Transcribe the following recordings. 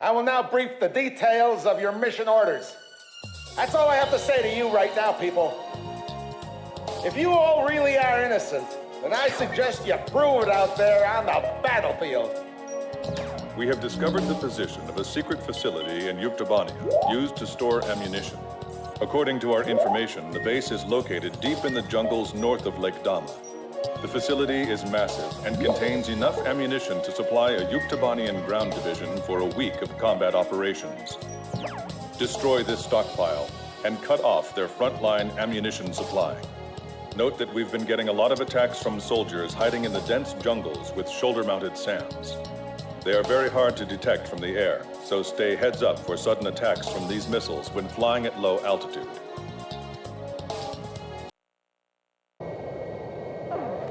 I will now brief the details of your mission orders. That's all I have to say to you right now, people. If you all really are innocent, then I suggest you prove it out there on the battlefield. We have discovered the position of a secret facility in Yuktobania used to store ammunition. According to our information, the base is located deep in the jungles north of Lake Dama. The facility is massive and contains enough ammunition to supply a Yuktobanian ground division for a week of combat operations. Destroy this stockpile and cut off their frontline ammunition supply. Note that we've been getting a lot of attacks from soldiers hiding in the dense jungles with shoulder-mounted SAMs. They are very hard to detect from the air, so stay heads up for sudden attacks from these missiles when flying at low altitude.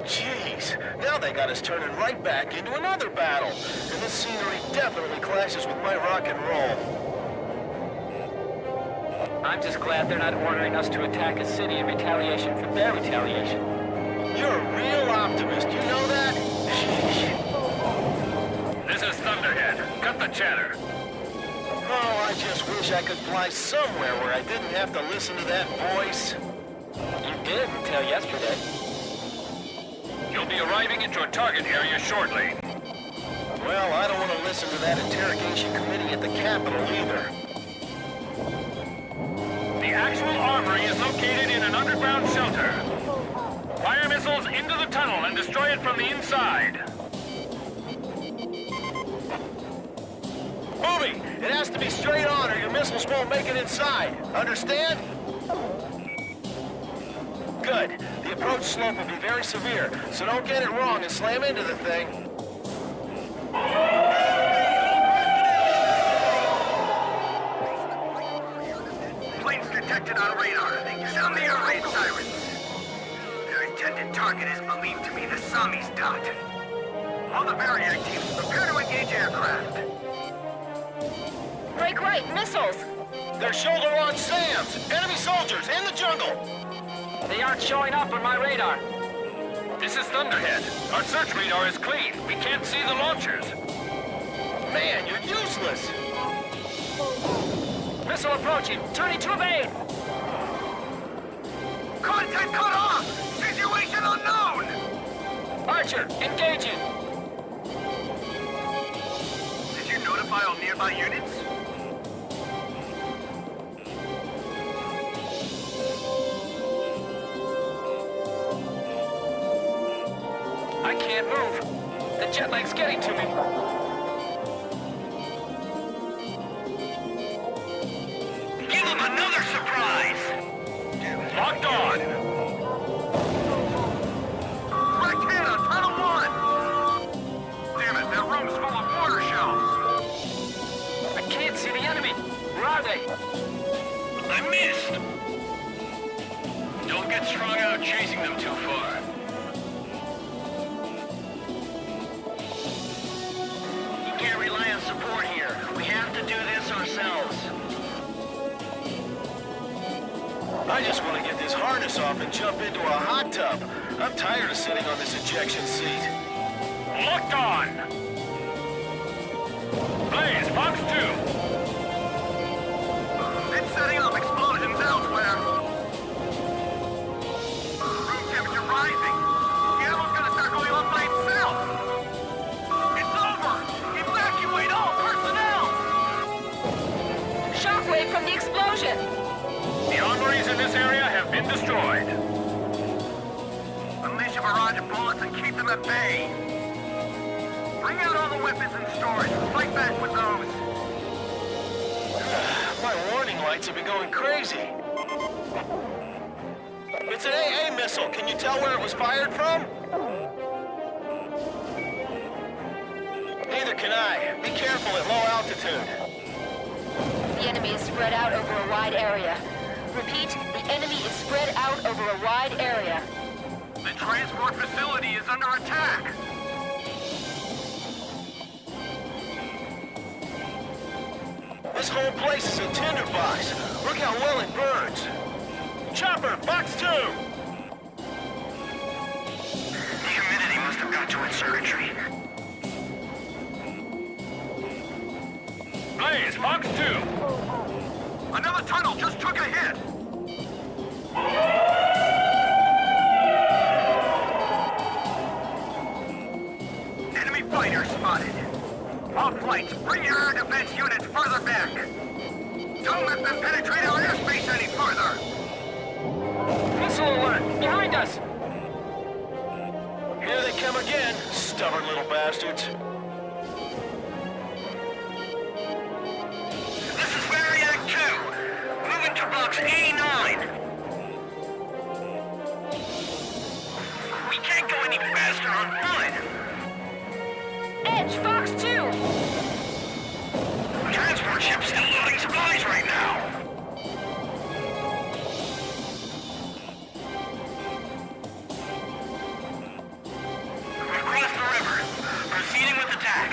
Jeez, now they got us turning right back into another battle. And this scenery definitely clashes with my rock and roll. I'm just glad they're not ordering us to attack a city in retaliation for their retaliation. You're a real optimist, you know that? Sheesh. This is Thunderhead. Cut the chatter. Oh, I just wish I could fly somewhere where I didn't have to listen to that voice. You did until yesterday. You'll be arriving at your target area shortly. Well, I don't want to listen to that interrogation committee at the Capitol either. The actual armory is located in an underground shelter. Fire missiles into the tunnel and destroy it from the inside. Movie! It has to be straight on or your missiles won't make it inside. Understand? Good. The approach slope will be very severe, so don't get it wrong and slam into the thing. Planes detected on radar. Sound the air raid sirens. Their intended target is believed to be the Samizdat. All the Variag teams prepare to engage aircraft. Break right, missiles! They're shoulder-on SAMs! Enemy soldiers in the jungle! They aren't showing up on my radar. This is Thunderhead. Our search radar is clean. We can't see the launchers. Man, you're useless! Missile approaching. Turning to evade. Contact cut off! Situation unknown! Archer, engaging. Did you notify all nearby units? I can't move. The jet lag's getting to me. Give them another surprise! Locked on. Right hand on Tunnel 1! Damn it, that room's full of mortar shells! I can't see the enemy. Where are they? I missed! Don't get strung out chasing them too far. You can't rely on support here. We have to do this ourselves. I just want to get this harness off and jump into a hot tub. I'm tired of sitting on this ejection seat. Locked on. Blaze, Fox 2. It's setting off explosions elsewhere! Room temperature rising! The ammo's gonna start going off by itself! It's over! Evacuate all personnel! Shockwave from the explosion! The armories in this area have been destroyed. Unleash a barrage of bullets and keep them at bay! Bring out all the weapons in storage and fight back with those! My warning lights have been going crazy. It's an AA missile. Can you tell where it was fired from? Neither can I. Be careful at low altitude. The enemy is spread out over a wide area. Repeat, the enemy is spread out over a wide area. The transport facility is under attack! This whole place is a tinderbox. Look how well it burns. Chopper, Box 2! The humidity must have got to its circuitry. Fox 2. Another tunnel just took a hit. Enemy fighter spotted. All flights, bring your air defense units further back. Don't let them penetrate our airspace any further. Missile alert! Behind us! Here they come again, stubborn little bastards. This is Variac 2. Moving to box A9. We can't go any faster on foot. Edge, Fox 2! Transport ship's still loading supplies right now. We've crossed the river. Proceeding with attack.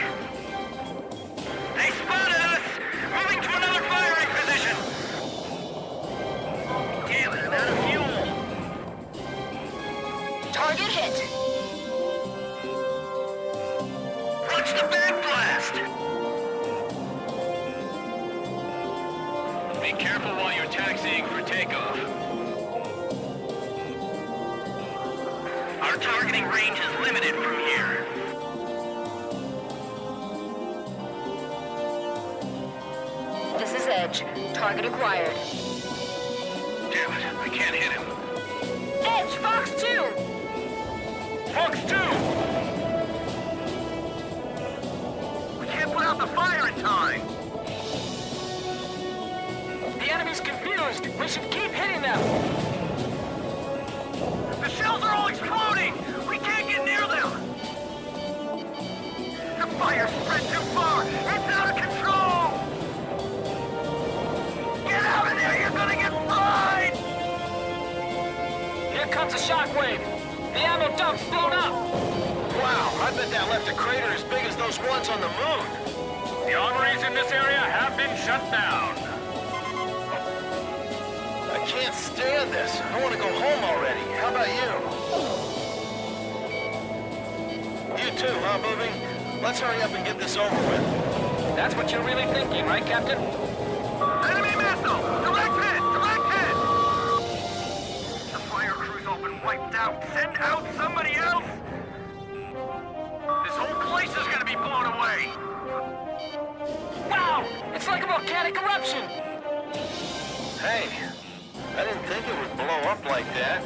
They spotted us! Moving to another firing position! Damn it, I'm out of fuel! Target hit. Watch the backblast! Be careful while you're taxiing for takeoff. Our targeting range is limited from here. This is Edge. Target acquired. Damn it, I can't hit him. Edge, Fox 2! Fox 2! We can't put out the fire in time. The enemy's confused! We should keep hitting them! The shells are all exploding! We can't get near them! The fire spread too far! It's out of control! Get out of there! You're gonna get fried! Here comes a shockwave! The ammo dump's blown up! Wow, I bet that left a crater as big as those ones on the moon. The armories in this area have been shut down. I can't stand this. I want to go home already. How about you? You too, huh, Booby? Let's hurry up and get this over with. That's what you're really thinking, right, Captain? Enemy missile! Direct hit! Direct hit! The fire crew's all been wiped out. Send out somebody else! This whole place is gonna be blown away! Wow! It's like a volcanic eruption! Hey, I didn't think it would blow up like that.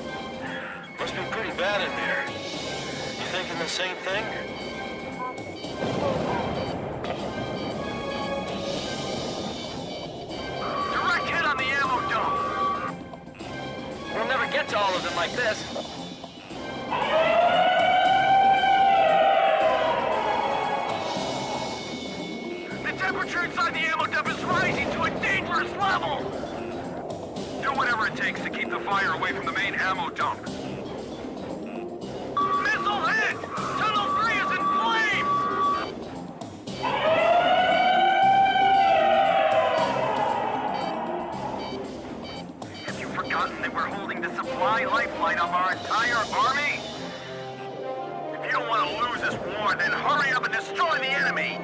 Must be pretty bad in there. You thinking the same thing? Direct hit on the ammo dump! We'll never get to all of them like this. The temperature inside the ammo dump is rising to a dangerous level! Do whatever it takes to keep the fire away from the main ammo dump. Missile hit! Tunnel 3 is in flames! Have you forgotten that we're holding the supply lifeline of our entire army? If you don't want to lose this war, then hurry up and destroy the enemy!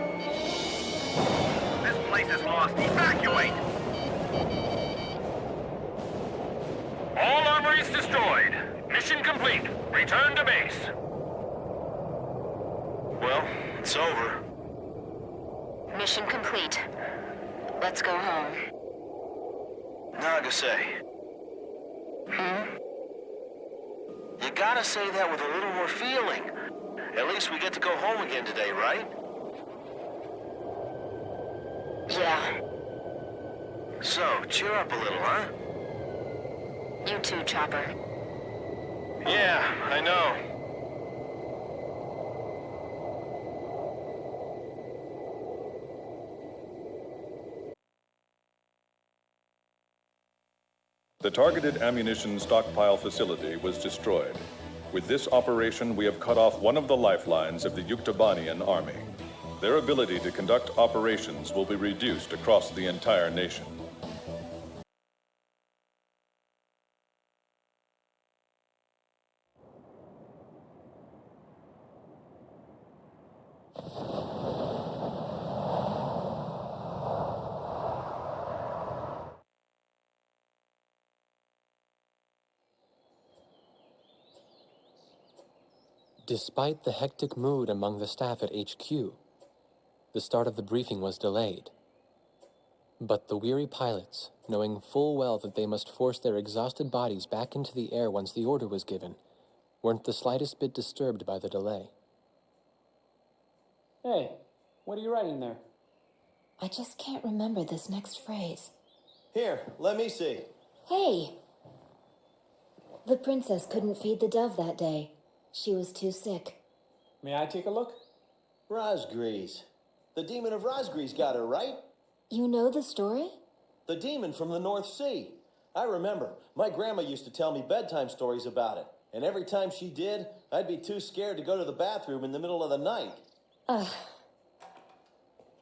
This place is lost. Evacuate! All armories destroyed. Mission complete. Return to base. Well, it's over. Mission complete. Let's go home. Nagase. You gotta say that with a little more feeling. At least we get to go home again today, right? Yeah. So, cheer up a little, huh? You too, Chopper. Yeah, I know. The targeted ammunition stockpile facility was destroyed. With this operation, we have cut off one of the lifelines of the Yuktobanian army. Their ability to conduct operations will be reduced across the entire nation. Despite the hectic mood among the staff at HQ, the start of the briefing was delayed. But the weary pilots, knowing full well that they must force their exhausted bodies back into the air once the order was given, weren't the slightest bit disturbed by the delay. Hey, what are you writing there? I just can't remember this next phrase. Here, let me see. Hey! The princess couldn't feed the dove that day. She was too sick. May I take a look? Rosgrees. The demon of Rosgrees got her, right? You know the story? The demon from the North Sea. I remember. My grandma used to tell me bedtime stories about it. And every time she did, I'd be too scared to go to the bathroom in the middle of the night.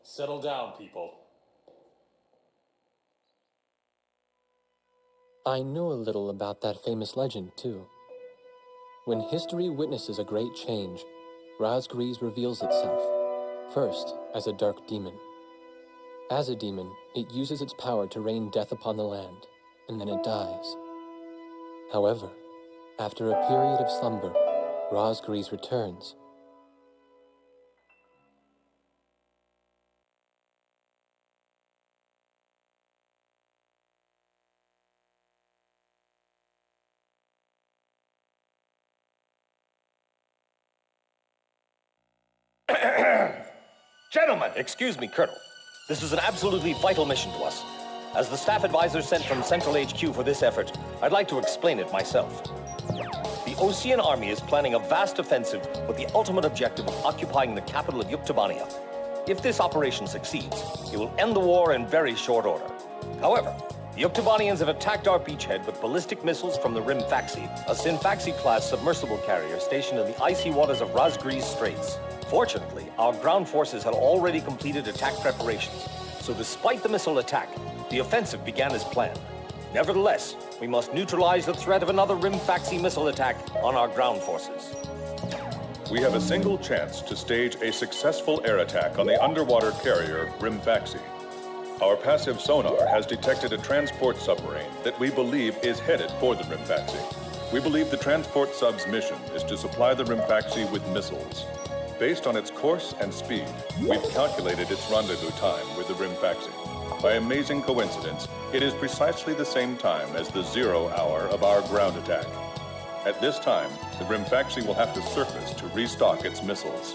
Settle down, people. I know a little about that famous legend, too. When history witnesses a great change, Rosgrees reveals itself, first as a dark demon. As a demon, it uses its power to rain death upon the land, and then it dies. However, after a period of slumber, Rosgrees returns. Gentlemen! Excuse me, Colonel. This is an absolutely vital mission to us. As the staff advisor sent from Central HQ for this effort, I'd like to explain it myself. The Osean Army is planning a vast offensive with the ultimate objective of occupying the capital of Yuktobania. If this operation succeeds, it will end the war in very short order. However, the Yuktobanians have attacked our beachhead with ballistic missiles from the Rimfaxi, a Sinfaxi-class submersible carrier stationed in the icy waters of Rosgrees Straits. Fortunately, our ground forces had already completed attack preparations, so despite the missile attack, the offensive began as planned. Nevertheless, we must neutralize the threat of another Rimfaxi missile attack on our ground forces. We have a single chance to stage a successful air attack on the underwater carrier Rimfaxi. Our passive sonar has detected a transport submarine that we believe is headed for the Rimfaxi. We believe the transport sub's mission is to supply the Rimfaxi with missiles. Based on its course and speed, we've calculated its rendezvous time with the Rimfaxi. By amazing coincidence, it is precisely the same time as the 0 hour of our ground attack. At this time, the Rimfaxi will have to surface to restock its missiles.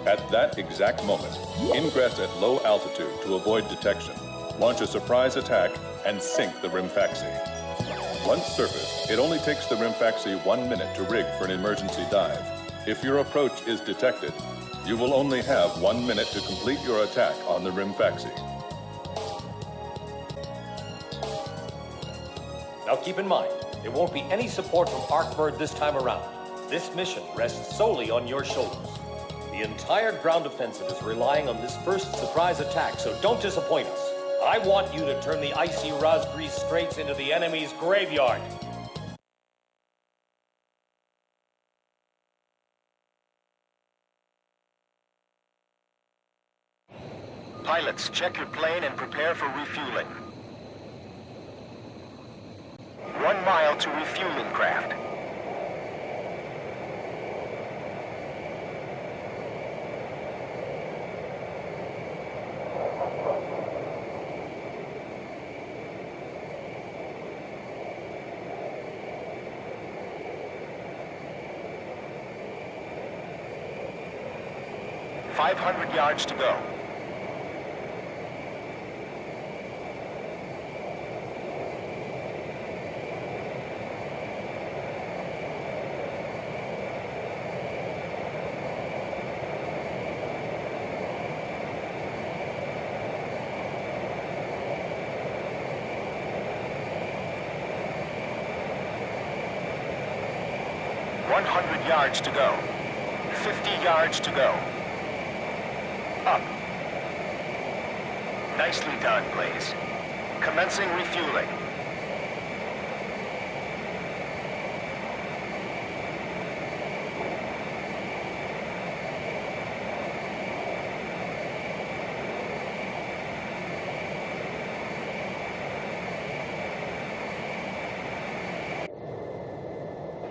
At that exact moment, ingress at low altitude to avoid detection, launch a surprise attack, and sink the Rimfaxi. Once surfaced, it only takes the Rimfaxi 1 minute to rig for an emergency dive. If your approach is detected, you will only have 1 minute to complete your attack on the Rimfaxi. Now keep in mind, there won't be any support from Arkbird this time around. This mission rests solely on your shoulders. The entire ground offensive is relying on this first surprise attack, so don't disappoint us. I want you to turn the icy Rosgrees Straits into the enemy's graveyard. Pilots, check your plane and prepare for refueling. 1 mile to refueling craft. $500 yards to go. Yards to go. 50 yards to go. Up. Nicely done, Blaze. Commencing refueling.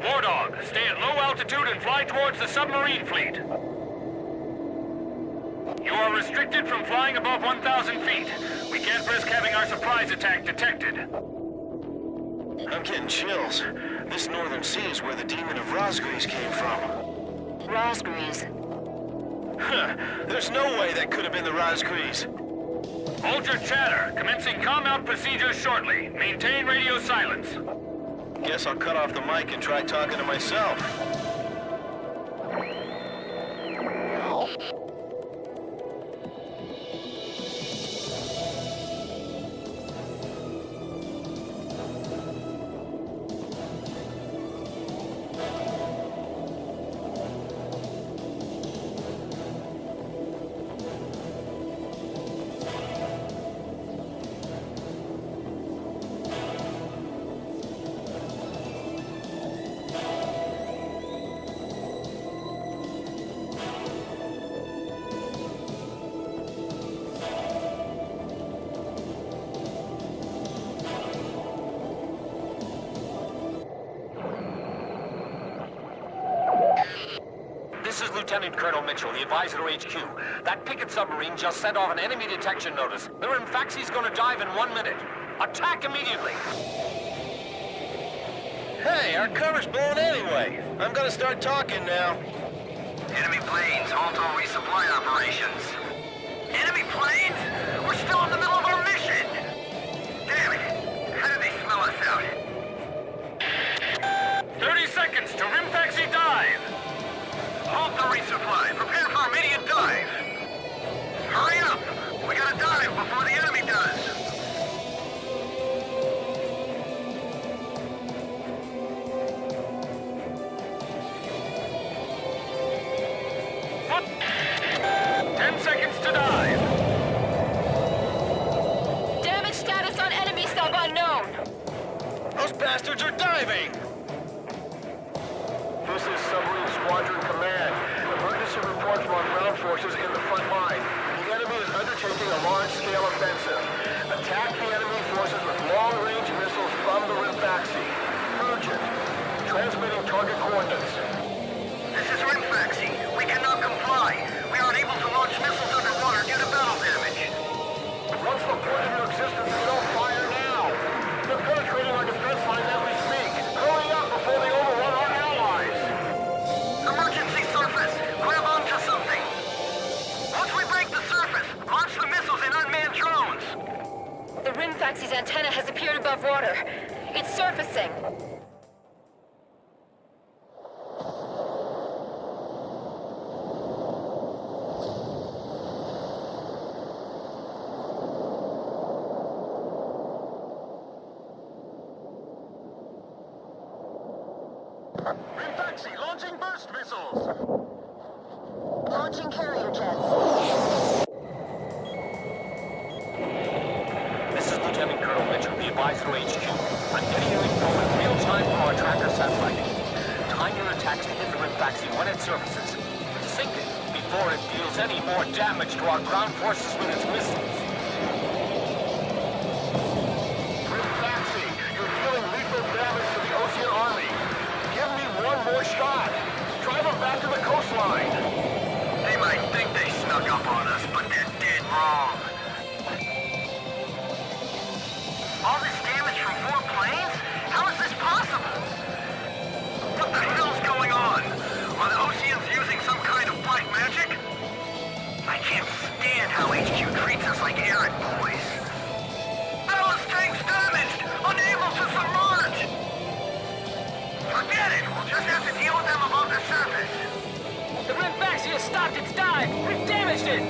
War Dog, stay at low altitude and fly towards the submarine fleet. You are restricted from flying above 1,000 feet. We can't risk having our surprise attack detected. I'm getting chills. This northern sea is where the demon of Rosgrees came from. Rosgrees. Huh. There's no way that could have been the Rosgrees. Hold your chatter. Commencing comm-out procedures shortly. Maintain radio silence. Guess I'll cut off the mic and try talking to myself. This is Lieutenant Colonel Mitchell, the advisor to HQ. That Pickett submarine just sent off an enemy detection notice. The Rimfaxi's gonna dive in 1 minute. Attack immediately! Hey, our cover's blown anyway. I'm gonna start talking now. Enemy planes, halt all resupply operations. Enemy planes? We're still in the middle of our mission! Damn it! How did they smell us out? 30 seconds to Rimfaxi dive! Halt the resupply. Prepare for immediate dive. Hurry up! We gotta dive before the enemy does. What? 10 seconds to dive. Damage status on enemy sub unknown. Those bastards are diving! This is Submarine Squadron Command. Emergency report from our ground forces in the front line. The enemy is undertaking a large-scale offensive. Attack the enemy forces with long-range missiles from the Rimfaxi. Urgent. Transmitting target coordinates. This is Rimfaxi. We cannot comply. We aren't able to launch missiles underwater due to battle damage. What's the point of your existence if you don't fire now? They're penetrating our defense line as we speak. Hurry up before they overrun our allies. Emergency surface! Grab onto something! Once we break the surface, launch the missiles in unmanned drones! The Rimfaxi's antenna has appeared above water. It's surfacing. Rimfaxi, launching burst missiles! Launching carrier jets. This is Lieutenant Colonel Mitchell, the advisor to HQ. I'm getting you info in real time from our tracker satellite. Time your attacks to hit the Rimfaxi when it surfaces. Sink it before it deals any more damage to our ground forces with its missiles. Rimfaxi, you're dealing lethal damage to the Ocean Army. Give me one more shot. Drive them back to the coastline. They might think they snuck up on us, but they're dead wrong. All this damage from 4 planes? How is this possible? What the hell's going on? Are the Oceans using some kind of black magic? I can't stand how HQ treats us like errand boys. Ballast tanks damaged! Unable to submerge! Forget it! We'll just have to deal with them above the surface. The Rimfaxi has stopped its dive! We've damaged it!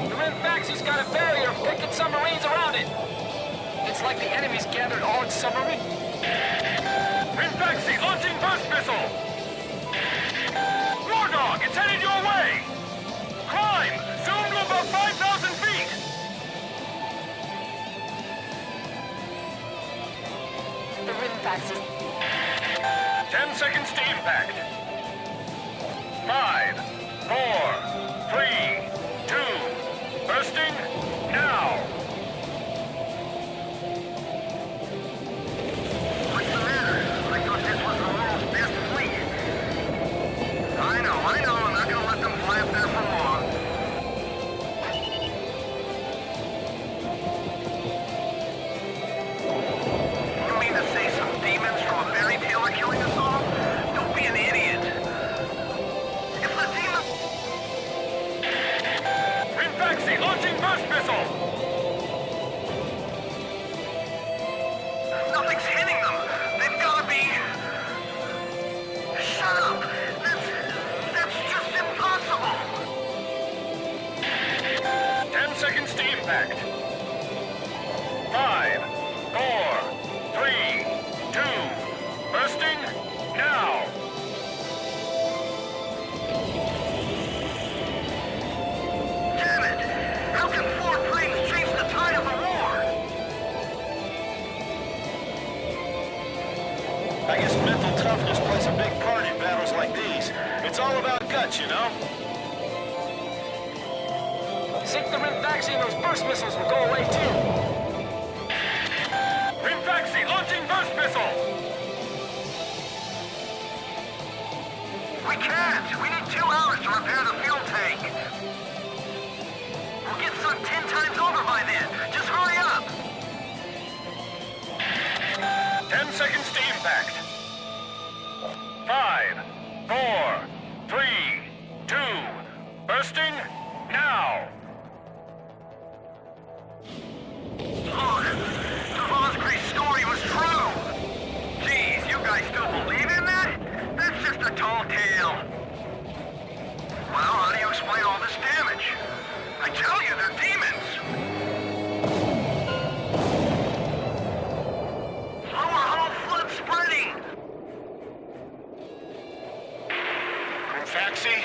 The Rimfaxi's got a barrier of Pickett submarines around it! It's like the enemy's gathered all its submarines. Rimfaxi launching burst missile! War Dog, it's headed your way! Climb! Zoom to about 5,000 feet! The Rimfaxi's... 10 seconds to impact. 5, 4, 3, 2, bursting now! What's the matter? I thought this was the world's I guess mental toughness plays a big part in battles like these. It's all about guts, you know? Sink the Rimfaxi and those burst missiles will go away too. Rimfaxi launching burst missile! We can't! We need 2 hours to repair the fuel tank! We'll get sunk 10 times over by then! Just hurry up! 10 seconds to impact. 5, 4, 3, 2, bursting now! Look! The Rosgreave story was true! Geez, you guys still believe in that? That's just a tall tale. Well, how do you explain all this damage? I tell you, they're demons! Lower hull flood spreading! Rimfaxi,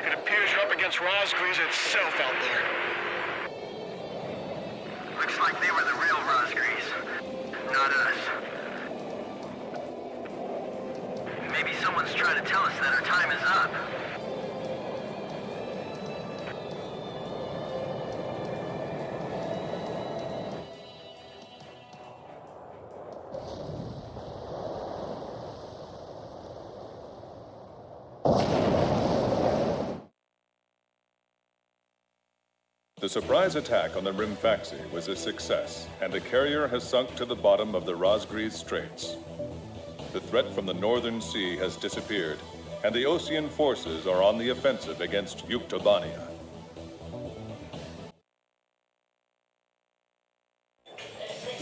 it appears you're up against Rosgreaves itself out there. Looks like they were the real Rosgreaves, not us. Maybe someone's trying to tell us that our time is up. The surprise attack on the Rimfaxi was a success, and the carrier has sunk to the bottom of the Rosgreave Straits. The threat from the Northern Sea has disappeared, and the Osean forces are on the offensive against Yuktobania.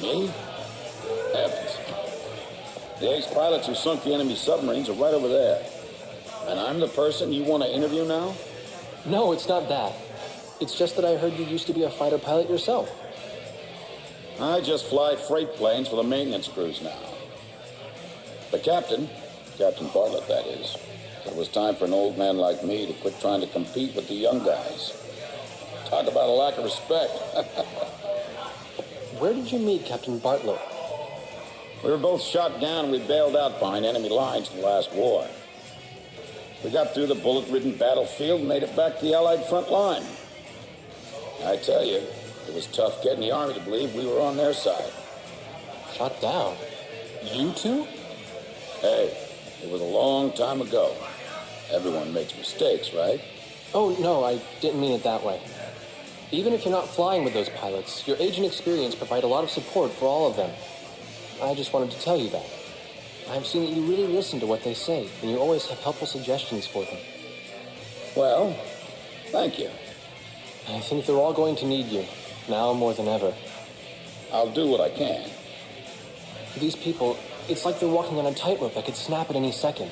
Me? Heavens. The ace pilots who sunk the enemy submarines are right over there. And I'm the person you want to interview now? No, it's not that. It's just that I heard you used to be a fighter pilot yourself. I just fly freight planes for the maintenance crews now. The captain, Captain Bartlett that is, said it was time for an old man like me to quit trying to compete with the young guys. Talk about a lack of respect. Where did you meet Captain Bartlett? We were both shot down and we bailed out behind enemy lines in the last war. We got through the bullet-ridden battlefield and made it back to the Allied front line. I tell you, it was tough getting the Army to believe we were on their side. Shot down? You two? Hey, it was a long time ago. Everyone makes mistakes, right? Oh, no, I didn't mean it that way. Even if you're not flying with those pilots, your age and experience provide a lot of support for all of them. I just wanted to tell you that. I've seen that you really listen to what they say, and you always have helpful suggestions for them. Well, thank you. I think they're all going to need you, now more than ever. I'll do what I can. These people, it's like they're walking on a tightrope that could snap at any second.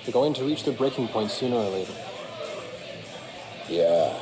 They're going to reach their breaking point sooner or later. Yeah.